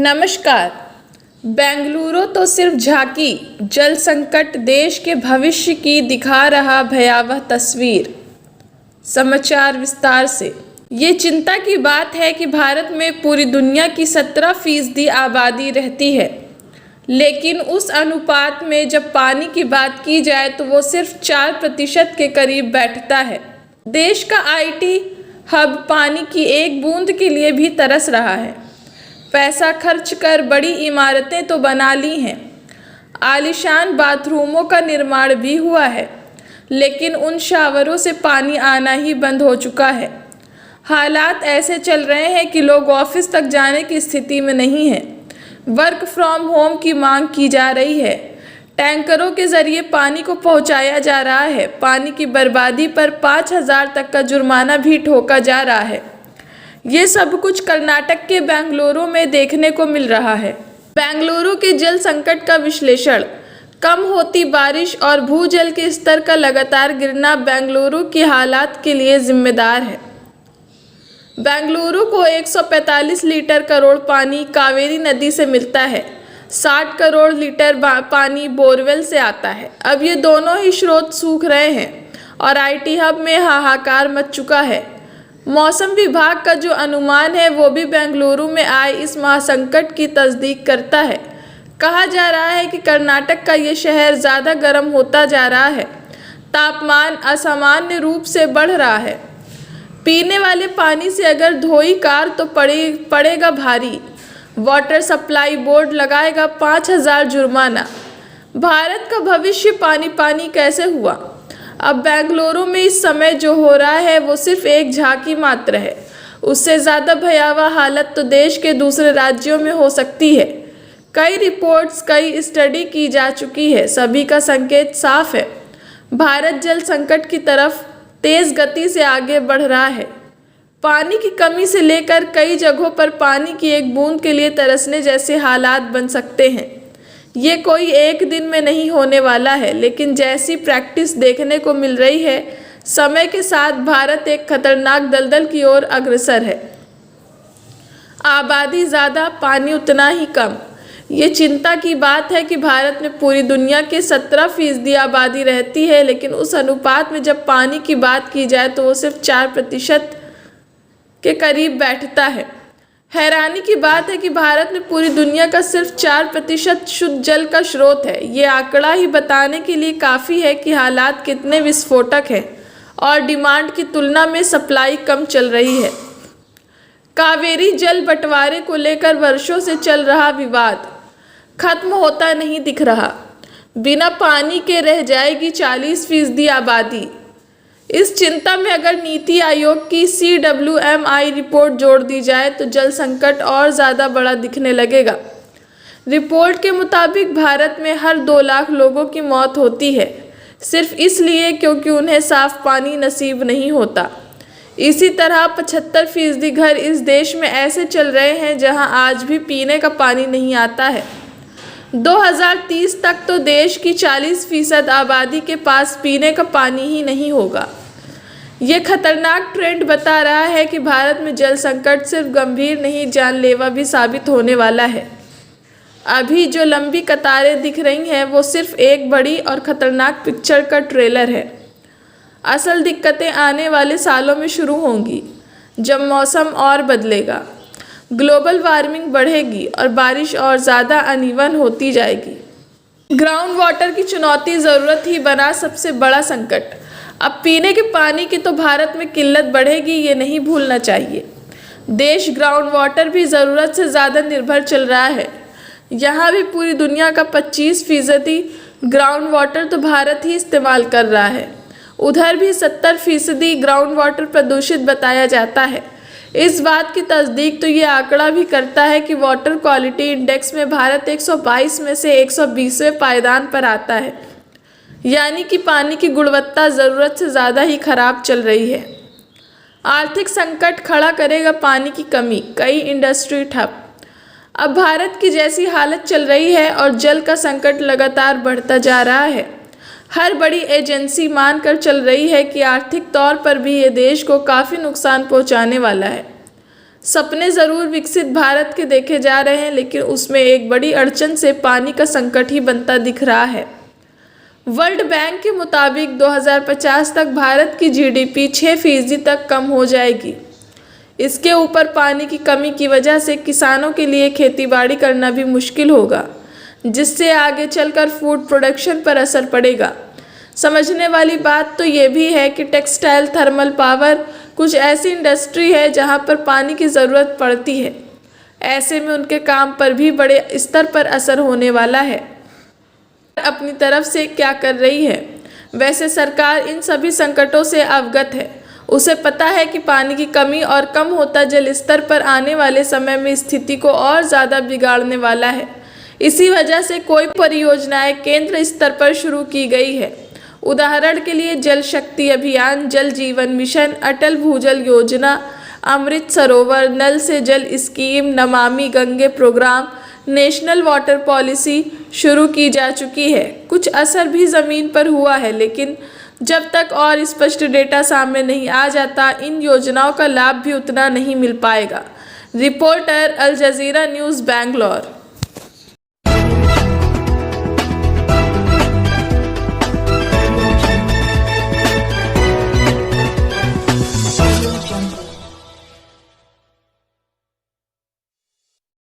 नमस्कार। बेंगलुरु तो सिर्फ झांकी, जल संकट देश के भविष्य की दिखा रहा भयावह तस्वीर। समाचार विस्तार से। ये चिंता की बात है कि भारत में पूरी दुनिया की 17% आबादी रहती है, लेकिन उस अनुपात में जब पानी की बात की जाए तो वो सिर्फ 4% के करीब बैठता है। देश का IT हब पानी की एक बूंद के लिए भी तरस रहा है। पैसा खर्च कर बड़ी इमारतें तो बना ली हैं, आलीशान बाथरूमों का निर्माण भी हुआ है, लेकिन उन शावरों से पानी आना ही बंद हो चुका है। हालात ऐसे चल रहे हैं कि लोग ऑफिस तक जाने की स्थिति में नहीं हैं। वर्क फ्रॉम होम की मांग की जा रही है। टैंकरों के जरिए पानी को पहुंचाया जा रहा है। पानी की बर्बादी पर 5,000 तक का जुर्माना भी ठोका जा रहा है। ये सब कुछ कर्नाटक के बेंगलुरु में देखने को मिल रहा है। बेंगलुरु के जल संकट का विश्लेषण। कम होती बारिश और भूजल के स्तर का लगातार गिरना बेंगलुरु की हालात के लिए जिम्मेदार है। बेंगलुरु को 145 लीटर करोड़ पानी कावेरी नदी से मिलता है। 60 करोड़ लीटर पानी बोरवेल से आता है। अब ये दोनों ही स्रोत सूख रहे हैं और IT हब में हाहाकार मच चुका है। मौसम विभाग का जो अनुमान है वो भी बेंगलुरु में आए इस महासंकट की तस्दीक करता है। कहा जा रहा है कि कर्नाटक का ये शहर ज़्यादा गर्म होता जा रहा है। तापमान असामान्य रूप से बढ़ रहा है। पीने वाले पानी से अगर धोई कार तो पड़ेगा भारी। वाटर सप्लाई बोर्ड लगाएगा 5,000 जुर्माना। भारत का भविष्य पानी पानी कैसे हुआ? अब बेंगलुरु में इस समय जो हो रहा है वो सिर्फ एक झांकी मात्र है। उससे ज़्यादा भयावह हालत तो देश के दूसरे राज्यों में हो सकती है। कई रिपोर्ट्स, कई स्टडी की जा चुकी है। सभी का संकेत साफ है। भारत जल संकट की तरफ तेज़ गति से आगे बढ़ रहा है। पानी की कमी से लेकर कई जगहों पर पानी की एक बूंद के लिए तरसने जैसे हालात बन सकते हैं। ये कोई एक दिन में नहीं होने वाला है, लेकिन जैसी प्रैक्टिस देखने को मिल रही है, समय के साथ भारत एक खतरनाक दलदल की ओर अग्रसर है। आबादी ज़्यादा, पानी उतना ही कम। ये चिंता की बात है कि भारत में पूरी दुनिया के 17% आबादी रहती है, लेकिन उस अनुपात में जब पानी की बात की जाए तो वो सिर्फ 4% के करीब बैठता है। हैरानी की बात है कि भारत में पूरी दुनिया का सिर्फ 4% शुद्ध जल का स्रोत है। ये आंकड़ा ही बताने के लिए काफ़ी है कि हालात कितने विस्फोटक हैं और डिमांड की तुलना में सप्लाई कम चल रही है। कावेरी जल बंटवारे को लेकर वर्षों से चल रहा विवाद खत्म होता नहीं दिख रहा। बिना पानी के रह जाएगी 40% आबादी। इस चिंता में अगर नीति आयोग की CWMI रिपोर्ट जोड़ दी जाए तो जल संकट और ज़्यादा बड़ा दिखने लगेगा। रिपोर्ट के मुताबिक भारत में हर 2 लाख लोगों की मौत होती है, सिर्फ इसलिए क्योंकि उन्हें साफ पानी नसीब नहीं होता। इसी तरह 75% घर इस देश में ऐसे चल रहे हैं जहां आज भी पीने का पानी नहीं आता है। 2030 तक तो देश की 40% आबादी के पास पीने का पानी ही नहीं होगा। ये खतरनाक ट्रेंड बता रहा है कि भारत में जल संकट सिर्फ गंभीर नहीं, जानलेवा भी साबित होने वाला है। अभी जो लंबी कतारें दिख रही हैं वो सिर्फ एक बड़ी और ख़तरनाक पिक्चर का ट्रेलर है। असल दिक्कतें आने वाले सालों में शुरू होंगी, जब मौसम और बदलेगा, ग्लोबल वार्मिंग बढ़ेगी और बारिश और ज़्यादा अनइवन होती जाएगी। ग्राउंड वाटर की चुनौती ज़रूरत ही बना सबसे बड़ा संकट। अब पीने के पानी की तो भारत में किल्लत बढ़ेगी, ये नहीं भूलना चाहिए। देश ग्राउंड वाटर भी ज़रूरत से ज़्यादा निर्भर चल रहा है। यहाँ भी पूरी दुनिया का 25% ग्राउंड वाटर तो भारत ही इस्तेमाल कर रहा है। उधर भी 70% ग्राउंड वाटर प्रदूषित बताया जाता है। इस बात की तस्दीक तो ये आंकड़ा भी करता है कि वाटर क्वालिटी इंडेक्स में भारत 122 में से 120वें पायदान पर आता है, यानी कि पानी की गुणवत्ता ज़रूरत से ज़्यादा ही खराब चल रही है। आर्थिक संकट खड़ा करेगा पानी की कमी, कई इंडस्ट्री ठप। अब भारत की जैसी हालत चल रही है और जल का संकट लगातार बढ़ता जा रहा है। हर बड़ी एजेंसी मानकर चल रही है कि आर्थिक तौर पर भी ये देश को काफ़ी नुकसान पहुंचाने वाला है। सपने ज़रूर विकसित भारत के देखे जा रहे हैं, लेकिन उसमें एक बड़ी अड़चन से पानी का संकट ही बनता दिख रहा है। वर्ल्ड बैंक के मुताबिक 2050 तक भारत की जीडीपी 6% तक कम हो जाएगी। इसके ऊपर पानी की कमी की वजह से किसानों के लिए खेतीबाड़ी करना भी मुश्किल होगा, जिससे आगे चलकर फूड प्रोडक्शन पर असर पड़ेगा। समझने वाली बात तो ये भी है कि टेक्सटाइल, थर्मल पावर कुछ ऐसी इंडस्ट्री है जहाँ पर पानी की ज़रूरत पड़ती है। ऐसे में उनके काम पर भी बड़े स्तर पर असर होने वाला है। अपनी तरफ से क्या कर रही है? वैसे सरकार इन सभी संकटों से अवगत है। उसे पता है कि पानी की कमी और कम होता जल स्तर पर आने वाले समय में स्थिति को और ज़्यादा बिगाड़ने वाला है। इसी वजह से कोई परियोजनाएं केंद्र स्तर पर शुरू की गई है। उदाहरण के लिए जल शक्ति अभियान, जल जीवन मिशन, अटल भूजल योजना, अमृत सरोवर, नल से जल scheme, Namami Gange programme, national water policy शुरू की जा चुकी है। कुछ असर भी ज़मीन पर हुआ है, लेकिन जब तक और स्पष्ट डेटा सामने नहीं आ जाता, इन योजनाओं का लाभ भी उतना नहीं मिल पाएगा। रिपोर्टर, अल जजीरा न्यूज़, बैंगलोर।